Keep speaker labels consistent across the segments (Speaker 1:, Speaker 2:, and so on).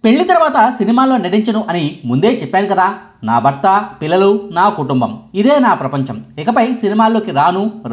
Speaker 1: పెళ్లి తర్వాత సినిమాల్లో నటించను అని ముందే చెప్పాను కదా. నా భర్త, పిల్లలు, నా కుటుంబం, ఇదే నా ప్రపంచం. ఇకపై సినిమాల్లోకి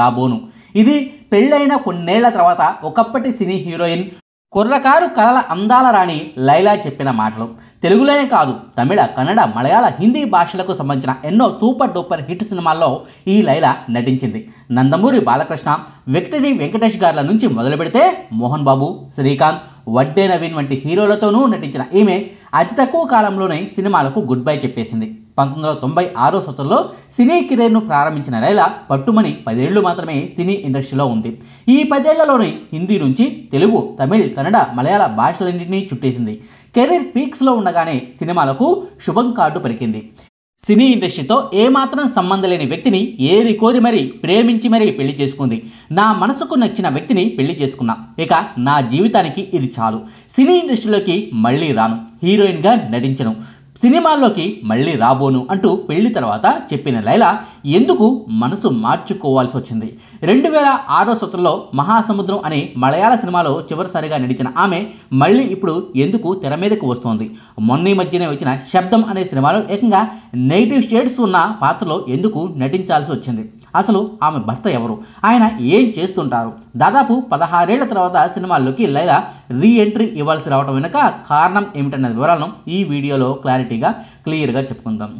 Speaker 1: రాబోను. ఇది పెళ్ళైన కొన్నేళ్ల తర్వాత ఒకప్పటి సినీ హీరోయిన్, కుర్రకారు కలల అందాల రాణి లైలా చెప్పిన మాటలు. తెలుగులోనే కాదు, తమిళ, కన్నడ, మలయాళ, హిందీ భాషలకు సంబంధించిన ఎన్నో సూపర్ డూపర్ హిట్ సినిమాల్లో ఈ లైలా నటించింది. నందమూరి బాలకృష్ణ, విక్టరీ వెంకటేష్ గార్ల నుంచి మొదలు పెడితే మోహన్ బాబు, శ్రీకాంత్, వడ్డే నవీన్ వంటి హీరోలతోనూ నటించిన ఈమె అతి తక్కువ కాలంలోనే సినిమాలకు గుడ్ బై చెప్పేసింది. 1996 సంవత్సరంలో సినీ కెరీర్ను ప్రారంభించిన లైలా పట్టుమని 10 ఏళ్లు మాత్రమే సినీ ఇండస్ట్రీలో ఉంది. ఈ 10 ఏళ్లలోనే హిందీ నుంచి తెలుగు, తమిళ్, కన్నడ, మలయాళ భాషలన్నింటినీ చుట్టేసింది. కెరీర్ పీక్స్లో ఉండగానే సినిమాలకు శుభం కార్డు పలికింది. సినీ ఇండస్ట్రీతో ఏమాత్రం సంబంధం లేని వ్యక్తిని ఏరి కోరి మరీ ప్రేమించి మరీ పెళ్లి చేసుకుంది. నా మనసుకు నచ్చిన వ్యక్తిని పెళ్లి చేసుకున్నా, ఇక నా జీవితానికి ఇది చాలు. సినీ ఇండస్ట్రీలోకి మళ్ళీ రాను, హీరోయిన్గా నటించను, సినిమాల్లోకి మళ్ళీ రాబోను అంటూ పెళ్లి తర్వాత చెప్పిన లైలా ఎందుకు మనసు మార్చుకోవాల్సి వచ్చింది? 2006 సంవత్సరంలో మహాసముద్రం అనే మలయాళ సినిమాలో చివరిసారిగా నటించిన ఆమె మళ్ళీ ఇప్పుడు ఎందుకు తెర మీదకు వస్తోంది? మొన్న మధ్యనే వచ్చిన శబ్దం అనే సినిమాలో ఏకంగా నెగిటివ్ షేడ్స్ ఉన్న పాత్రలో ఎందుకు నటించాల్సి వచ్చింది? అసలు ఆమె భర్త ఎవరు? ఆయన ఏం చేస్తుంటారు? దాదాపు 16 ఏళ్ల తర్వాత సినిమాల్లోకి లైలా రీ ఎంట్రీ ఇవ్వాల్సి రావడం వెనుక కారణం ఏమిటన్న వివరాలను ఈ వీడియోలో క్లియర్గా చెప్పుకుందాం.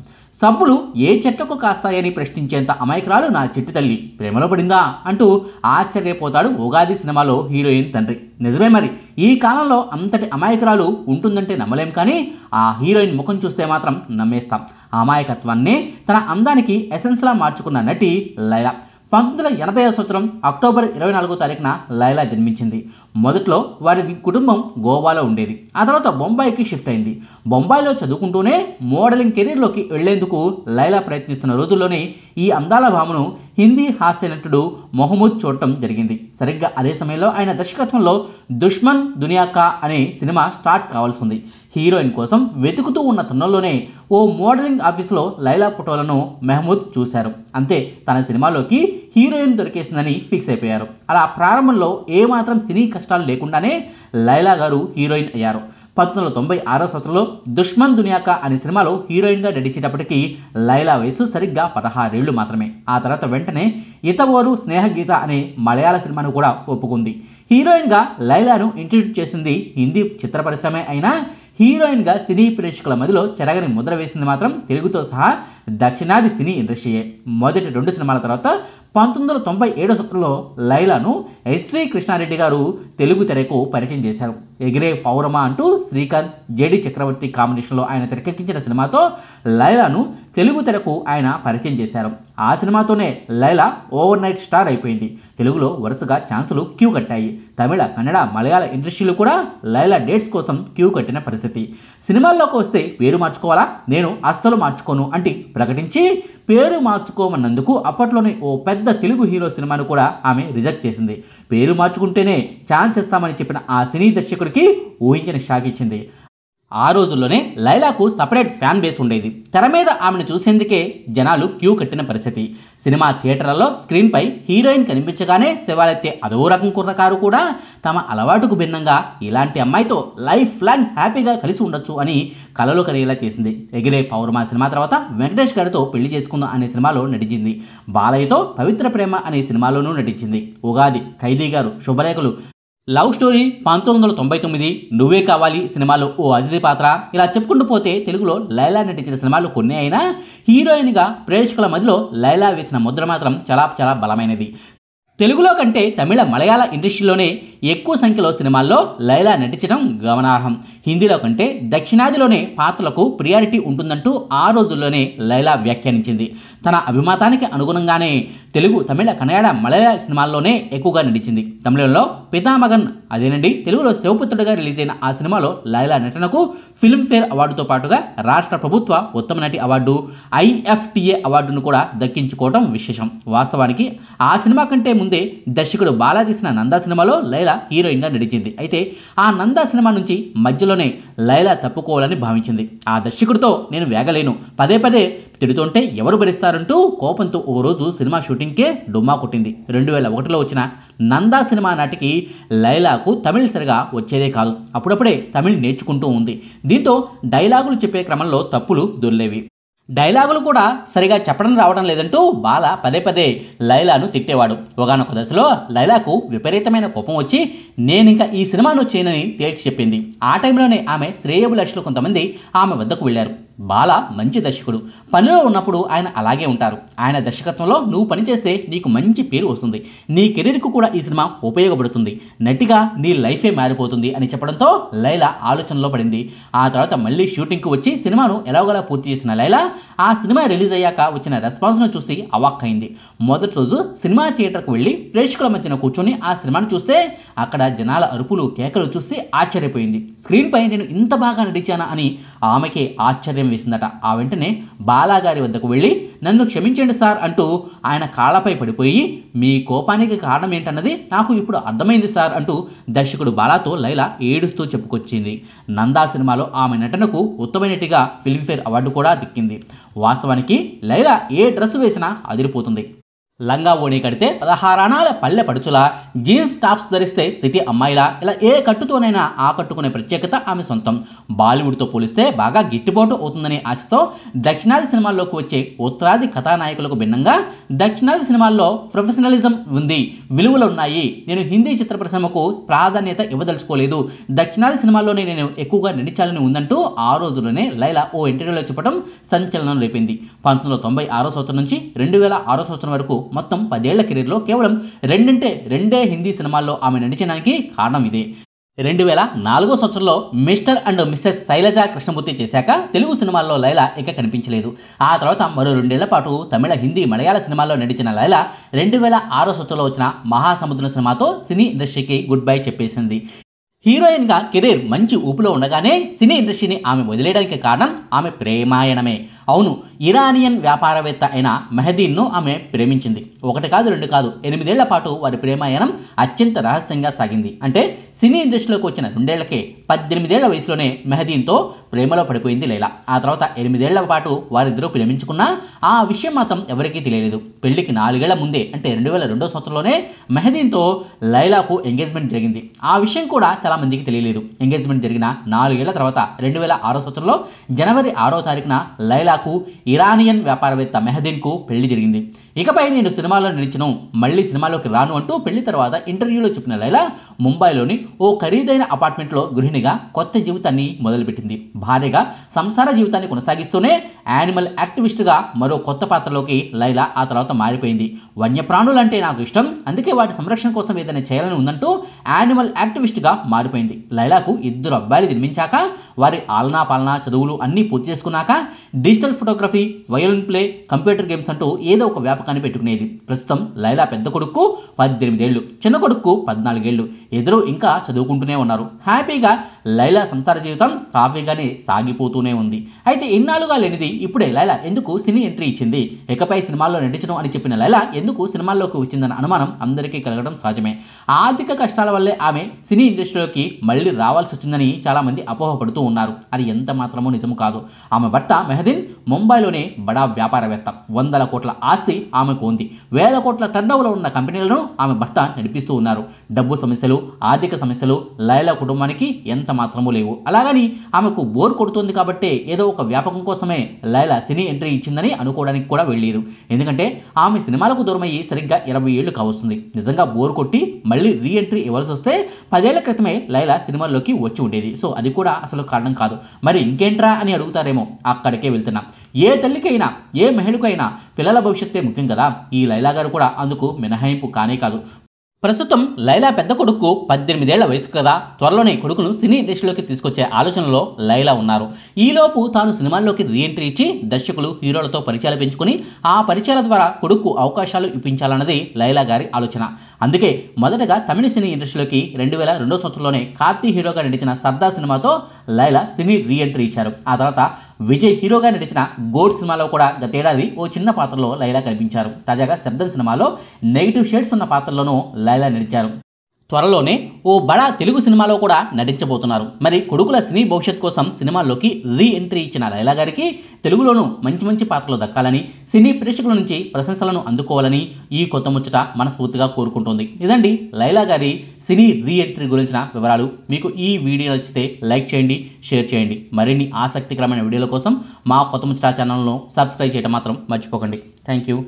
Speaker 1: సబ్బులు ఏ చెట్టుకు కాస్తాయని ప్రశ్నించేంత అమాయకురాలు నా చిట్టి తల్లి, ప్రేమలో పడిందా అంటూ ఆశ్చర్యపోతాడు ఉగాది సినిమాలో హీరోయిన్ తండ్రి. నిజమే మరి, ఈ కాలంలో అంతటి అమాయకురాలు ఉంటుందంటే నమ్మలేం, కానీ ఆ హీరోయిన్ ముఖం చూస్తే మాత్రం నమ్మేస్తాం. అమాయకత్వాన్ని తన అందానికి ఎసెన్స్లా మార్చుకున్న నటి లైలా. 1980 సంవత్సరం అక్టోబర్ 24వ తారీఖున లైలా జన్మించింది. మొదట్లో వారి కుటుంబం గోవాలో ఉండేది. ఆ తర్వాత బొంబాయికి షిఫ్ట్ అయింది. బొంబాయిలో చదువుకుంటూనే మోడలింగ్ కెరీర్లోకి వెళ్లేందుకు లైలా ప్రయత్నిస్తున్న రోజుల్లోనే ఈ అందాల భామను హిందీ హాస్య నటుడు మొహమ్మద్ చూడటం జరిగింది. సరిగ్గా అదే సమయంలో ఆయన దర్శకత్వంలో దుష్మన్ దునియా కా అనే సినిమా స్టార్ట్ కావాల్సి ఉంది. హీరోయిన్ కోసం వెతుకుతూ ఉన్న తరుణంలోనే ఓ మోడలింగ్ ఆఫీసులో లైలా ఫోటోలను మెహమూద్ చూశారు. అంతే, తన సినిమాలోకి హీరోయిన్ దొరికేసిందని ఫిక్స్ అయిపోయారు. అలా ప్రారంభంలో ఏమాత్రం సినీ కష్టాలు లేకుండానే లైలా గారు హీరోయిన్ అయ్యారు. 1996 సంవత్సరంలో దుష్మన్ దునియా కా అనే సినిమాలో హీరోయిన్గా నటించేటప్పటికీ లైలా వయసు సరిగ్గా 16 ఏళ్లు మాత్రమే. ఆ తర్వాత వెంటనే ఇతవోరు స్నేహగీత అనే మలయాళ సినిమాను కూడా ఒప్పుకుంది. హీరోయిన్గా లైలాను ఇంట్రడ్యూస్ చేసింది హిందీ చిత్ర పరిశ్రమే అయినా హీరోయిన్గా సినీ ప్రేక్షకుల మధ్యలో చెరగని ముద్ర వేసింది మాత్రం తెలుగుతో సహా దక్షిణాది సినీ ఇండస్ట్రీయే. మొదటి 2 సినిమాల తర్వాత 1997 సంవత్సరంలో లైలాను ఎస్వి కృష్ణారెడ్డి గారు తెలుగు తెరకు పరిచయం చేశారు. ఎగిరే పౌరమా అంటూ శ్రీకాంత్, జేడి చక్రవర్తి కాంబినేషన్లో ఆయన తెరకెక్కించిన సినిమాతో లైలాను తెలుగు తెరకు ఆయన పరిచయం చేశారు. ఆ సినిమాతోనే లైలా ఓవర్ నైట్ స్టార్ అయిపోయింది. తెలుగులో వరుసగా ఛాన్సులు క్యూ కట్టాయి. తమిళ, కన్నడ, మలయాళ ఇండస్ట్రీలు కూడా లైలా డేట్స్ కోసం క్యూ కట్టిన పరిస్థితి. సినిమాల్లోకి వస్తే పేరు మార్చుకోవాలా? నేను అస్సలు మార్చుకోను అంటే ప్రకటించి పేరు మార్చుకోమన్నందుకు అప్పట్లోనే ఓ పెద్ద తెలుగు హీరో సినిమాను కూడా ఆమె రిజెక్ట్ చేసింది. పేరు మార్చుకుంటేనే ఛాన్స్ ఇస్తామని చెప్పిన ఆ సినీ దర్శకుడికి ఊహించిన షాక్ ఇచ్చింది. ఆ రోజుల్లోనే లైలాకు సపరేట్ ఫ్యాన్ బేస్ ఉండేది. తెర మీద ఆమెను చూసేందుకే జనాలు క్యూ కట్టిన పరిస్థితి. సినిమా థియేటర్లలో స్క్రీన్పై హీరోయిన్ కనిపించగానే శివాలెత్తే అదో రకం కుర్రకారు కూడా తమ అలవాటుకు భిన్నంగా ఇలాంటి అమ్మాయితో లైఫ్ లాంగ్ హ్యాపీగా కలిసి ఉండొచ్చు అని కలలు కనేలా చేసింది. ఎగిరే పౌర్ణమ సినిమా తర్వాత వెంకటేష్ గారితో పెళ్లి చేసుకుందాం అనే సినిమాలో నటించింది. బాలయ్యతో పవిత్ర ప్రేమ అనే సినిమాలోనూ నటించింది. ఉగాది, ఖైదీ గారు, శుభలేఖలు, లవ్ స్టోరీ, 1999, నువ్వే కావాలి సినిమాలో ఓ అతిథి పాత్ర, ఇలా చెప్పుకుంటూ పోతే తెలుగులో లైలా నటించిన సినిమాలు కొన్ని అయినా హీరోయిన్గా ప్రేక్షకుల మధ్యలో లైలా వేసిన ముద్ర మాత్రం చాలా బలమైనది. తెలుగులో కంటే తమిళ, మలయాళ ఇండస్ట్రీలోనే ఎక్కువ సంఖ్యలో సినిమాల్లో లైలా నటించడం గమనార్హం. హిందీలో కంటే దక్షిణాదిలోనే పాత్రలకు ప్రియారిటీ ఉంటుందంటూ ఆ రోజుల్లోనే లైలా వ్యాఖ్యానించింది. తన అభిమతానికి అనుగుణంగానే తెలుగు, తమిళ, కన్నడ, మలయాళ సినిమాల్లోనే ఎక్కువగా నటించింది. తమిళంలో పితామగన్, అదేనండి తెలుగులో శివపుత్రుడిగా రిలీజ్ అయిన ఆ సినిమాలో లైలా నటనకు ఫిల్మ్ఫేర్ అవార్డుతో పాటుగా రాష్ట్ర ప్రభుత్వ ఉత్తమ నటి అవార్డు, IFTA అవార్డును కూడా దక్కించుకోవడం విశేషం. వాస్తవానికి ఆ సినిమా కంటే ముందే దర్శకుడు బాలా తీసిన నందా సినిమాలో లైలా హీరోయిన్గా నడిచింది. అయితే ఆ నందా సినిమా నుంచి మధ్యలోనే లైలా తప్పుకోవాలని భావించింది. ఆ దర్శకుడితో నేను వేగలేను, పదే పదే తిడుతుంటే ఎవరు భరిస్తారంటూ కోపంతో ఓ రోజు సినిమా షూటింగ్కే డుమ్మా కొట్టింది. 2001లో వచ్చిన నందా సినిమా నాటికి లైలాకు తమిళ్ సరిగా వచ్చేదే కాదు. అప్పుడప్పుడే తమిళ్ నేర్చుకుంటూ ఉంది. దీంతో డైలాగులు చెప్పే క్రమంలో తప్పులు దొర్లేవి. డైలాగులు కూడా సరిగా చెప్పడం రావడం లేదంటూ బాల పదే పదే లైలాను తిట్టేవాడు. ఒకానొక దశలో లైలాకు విపరీతమైన కోపం వచ్చి నేనింక ఈ సినిమాను చేయనని తేల్చి చెప్పింది. ఆ టైంలోనే ఆమె శ్రేయోభిలాషులు కొంతమంది ఆమె వద్దకు వెళ్ళారు. బాల మంచి దర్శకుడు, పనిలో ఉన్నప్పుడు ఆయన అలాగే ఉంటారు. ఆయన దర్శకత్వంలో నువ్వు పనిచేస్తే నీకు మంచి పేరు వస్తుంది, నీ కెరీర్కు కూడా ఈ సినిమా ఉపయోగపడుతుంది, నటిగా నీ లైఫే మారిపోతుంది అని చెప్పడంతో లైలా ఆలోచనలో పడింది. ఆ తర్వాత మళ్ళీ షూటింగ్కు వచ్చి సినిమాను ఎలాగోలా పూర్తి చేసిన లైలా ఆ సినిమా రిలీజ్ అయ్యాక వచ్చిన రెస్పాన్స్ను చూసి అవాక్కైంది. మొదటి రోజు సినిమా థియేటర్కు వెళ్ళి ప్రేక్షకుల మధ్యన కూర్చొని ఆ సినిమాను చూస్తే అక్కడ జనాల అరుపులు కేకలు చూసి ఆశ్చర్యపోయింది. స్క్రీన్పై నేను ఇంత బాగా నటించానా అని ఆమెకే ఆశ్చర్యం వేసిందట. ఆ వెంటనే బాలాగారి వద్దకు వెళ్ళి నన్ను క్షమించండి సార్ అంటూ ఆయన కాళ్ళపై పడిపోయి మీ కోపానికి కారణం ఏంటన్నది నాకు ఇప్పుడు అర్థమైంది సార్ అంటూ దర్శకుడు బాలాతో లైలా ఏడుస్తూ చెప్పుకొచ్చింది. నందా సినిమాలో ఆమె నటనకు ఉత్తమ నటిగా ఫిల్మ్ఫేర్ అవార్డు కూడా దక్కింది. వాస్తవానికి లైలా ఏ డ్రెస్ వేసినా అదిరిపోతుంది. లంగా ఓణి కడితే 16 అణాల పల్లె పడుచులా, జీన్స్ టాప్స్ ధరిస్తే సిటీ అమ్మాయిలా, ఇలా ఏ కట్టుతోనైనా ఆకట్టుకునే ప్రత్యేకత ఆమె సొంతం. బాలీవుడ్తో పోలిస్తే బాగా గిట్టుబాటు అవుతుందనే ఆశతో దక్షిణాది సినిమాల్లోకి వచ్చే ఉత్తరాది కథానాయకులకు భిన్నంగా దక్షిణాది సినిమాల్లో ప్రొఫెషనలిజం ఉంది, విలువలు ఉన్నాయి. నేను హిందీ చిత్ర పరిశ్రమకు ప్రాధాన్యత ఇవ్వదలుచుకోలేదు, దక్షిణాది సినిమాల్లోనే నేను ఎక్కువగా నటించాలని ఉందంటూ ఆ రోజుల్లోనే లైలా ఓ ఇంటర్వ్యూలో చెప్పడం సంచలనం రేపింది. 1996 సంవత్సరం నుంచి 2006 సంవత్సరం వరకు మొత్తం 10 ఏళ్ల కెరీర్లో కేవలం రెండే హిందీ సినిమాల్లో ఆమె నటించడానికి కారణం ఇదే. 2004 సంవత్సరంలో Mr and Mrs Shailaja Krishnamurthy చేశాక తెలుగు సినిమాల్లో లైలా ఇక కనిపించలేదు. ఆ తర్వాత మరో 2 ఏళ్ల పాటు తమిళ, హిందీ, మలయాళ సినిమాల్లో నటించిన లైలా 2006 సంవత్సరంలో వచ్చిన మహాసముద్రం సినిమాతో సినీ ఇండస్ట్రీకి గుడ్ బై చెప్పేసింది. హీరోయిన్గా కెరీర్ మంచి ఊపులో ఉండగానే సినీ ఇండస్ట్రీని ఆమె వదిలేయడానికి కారణం ఆమె ప్రేమాయణమే. అవును, ఇరానియన్ వ్యాపారవేత్త అయిన మెహదీన్ను ఆమె ప్రేమించింది. 1 కాదు 2 కాదు 8 ఏళ్ల పాటు వారి ప్రేమాయణం అత్యంత రహస్యంగా సాగింది. అంటే సినీ ఇండస్ట్రీలోకి వచ్చిన 2 ఏళ్లకే 18 ఏళ్ల వయసులోనే మెహదీన్తో ప్రేమలో పడిపోయింది లైలా. ఆ తర్వాత 8 ఏళ్ల పాటు వారిద్దరూ ప్రేమించుకున్నా ఆ విషయం మాత్రం ఎవరికీ తెలియలేదు. పెళ్లికి 4 ఏళ్ల ముందే అంటే 2002 సంవత్సరంలోనే మెహదీన్తో లైలాకు ఎంగేజ్మెంట్ జరిగింది. ఆ విషయం కూడా చాలా మందికి తెలియలేదు. ఎంగేజ్మెంట్ జరిగిన 4 ఏళ్ల తర్వాత 2006 సంవత్సరంలో జనవరి 6వ తారీఖున లైలాకు ఇరానియన్ వ్యాపారవేత్త మెహదీన్కు పెళ్లి జరిగింది. ఇకపై నేను సినిమాలో నటించను, మళ్ళీ సినిమాలోకి రాను అంటూ పెళ్లి తర్వాత ఇంటర్వ్యూలో చెప్పిన లైలా ముంబైలోని ఓ ఖరీదైన అపార్ట్మెంట్లో గృహిణిగా కొత్త జీవితాన్ని మొదలుపెట్టింది. భార్యగా సంసార జీవితాన్ని కొనసాగిస్తూనే యానిమల్ యాక్టివిస్ట్గా మరో కొత్త పాత్రలోకి లైలా ఆ తర్వాత మారిపోయింది. వన్యప్రాణులంటే నాకు ఇష్టం, అందుకే వాటి సంరక్షణ కోసం ఏదైనా చేయాలని ఉందంటూ యానిమల్ యాక్టివిస్ట్గా మారిపోయింది. లైలాకు 2 అబ్బాయిలు జన్మించాక వారి ఆలనా పాలనా చదువులు అన్నీ పూర్తి చేసుకున్నాక digital photography, violin play, computer games అంటూ ఏదో ఒక వ్యాపకాన్ని పెట్టుకునేది. ప్రస్తుతం లైలా పెద్ద కొడుకు 18 ఏళ్లు, చిన్న కొడుకు 14 ఏళ్లు. ఇద్దరు ఇంకా చదువుకుంటూనే ఉన్నారు. హ్యాపీగా లైలా సంసార జీవితం సాఫీగానే సాగిపోతూనే ఉంది. అయితే ఇన్నాళ్ళుగా లేనిది ఇప్పుడే లైలా ఎందుకు సినీ ఎంట్రీ ఇచ్చింది? ఇకపై సినిమాల్లో నటించడం అని చెప్పిన లైలా ఎందుకు సినిమాల్లోకి వచ్చిందన్న అనుమానం అందరికీ కలగడం సహజమే. ఆర్థిక కష్టాల వల్లే ఆమె సినీ ఇండస్ట్రీలోకి మళ్ళీ రావాల్సి వచ్చిందని చాలామంది అపోహపడుతూ ఉన్నారు. అది ఎంత మాత్రమూ నిజము కాదు. ఆమె భర్త మెహదీన్ ముంబైలోనే బడా వ్యాపారవేత్త. 100 కోట్ల ఆస్తి ఆమెకు ఉంది. 1000 కోట్ల టర్నోవర్లో ఉన్న కంపెనీలను ఆమె భర్త నడిపిస్తూ ఉన్నారు. డబ్బు సమస్యలు, ఆర్థిక సమస్యలు లైలా కుటుంబానికి ఎంత మాత్రమూ లేవు. అలాగని ఆమెకు బోర్ కొడుతుంది కాబట్టే ఏదో ఒక వ్యాపకం కోసమే లైలా సినీ ఎంట్రీ ఇచ్చిందని అనుకోవడానికి కూడా వెళ్ళలేదు. ఎందుకంటే ఆమె సినిమాలకు దూరమయ్యి సరిగ్గా 20 ఏళ్లు కావస్తుంది. నిజంగా బోర్ కొట్టి మళ్ళీ రీ ఎంట్రీ ఇవ్వాల్సి వస్తే 10 ఏళ్ల క్రితమే లైలా సినిమాల్లోకి వచ్చి ఉండేది. సో అది కూడా అసలు కారణం కాదు. మరి ఇంకేంట్రా అని అడుగుతారేమో, అక్కడికే వెళ్తున్నాం. ఏ తల్లికైనా ఏ మహిళకైనా పిల్లల భవిష్యత్తే ముఖ్యం కదా. ఈ లైలా గారు కూడా అందుకు మినహాయింపు కానే కాదు. ప్రస్తుతం లైలా పెద్ద కొడుకు 18 ఏళ్ల వయసు కదా, త్వరలోనే కొడుకును సినీ ఇండస్ట్రీలోకి తీసుకొచ్చే ఆలోచనలో లైలా ఉన్నారు. ఈలోపు తాను సినిమాల్లోకి రీఎంట్రీ ఇచ్చి దర్శకులు, హీరోలతో పరిచయాలు పెంచుకుని ఆ పరిచయాల ద్వారా కొడుకు అవకాశాలు ఇప్పించాలన్నది లైలా గారి ఆలోచన. అందుకే మొదటగా తమిళ సినీ ఇండస్ట్రీలోకి 2002 సంవత్సరంలోనే కార్తీ హీరోగా నటించిన సర్దార్ సినిమాతో లైలా సినీ రీఎంట్రీ ఇచ్చారు. ఆ తర్వాత విజయ్ హీరోగా నటించిన గోడ్ సినిమాలో కూడా గతేడాది ఓ చిన్న పాత్రలో లైలా కనిపించారు. తాజాగా శబ్దం సినిమాలో నెగిటివ్ షేడ్స్ ఉన్న పాత్రలోనూ లైలా నటించారు. త్వరలోనే ఓ బడా తెలుగు సినిమాలో కూడా నటించబోతున్నారు. మరి కొడుకుల సినీ భవిష్యత్ కోసం సినిమాల్లోకి రీ ఎంట్రీ ఇచ్చిన లైలా గారికి తెలుగులోనూ మంచి మంచి పాత్రలు దక్కాలని, సినీ ప్రేక్షకుల నుంచి ప్రశంసలను అందుకోవాలని ఈ కొత్త ముచ్చట మనస్ఫూర్తిగా కోరుకుంటోంది. ఇదండి లైలా గారి సినీ రీ ఎంట్రీ గురించిన వివరాలు. మీకు ఈ వీడియో నచ్చితే లైక్ చేయండి, షేర్ చేయండి. మరిన్ని ఆసక్తికరమైన వీడియోల కోసం మా కొత్త ముచ్చట ఛానల్ను సబ్స్క్రైబ్ చేయడం మాత్రం మర్చిపోకండి. Thank you.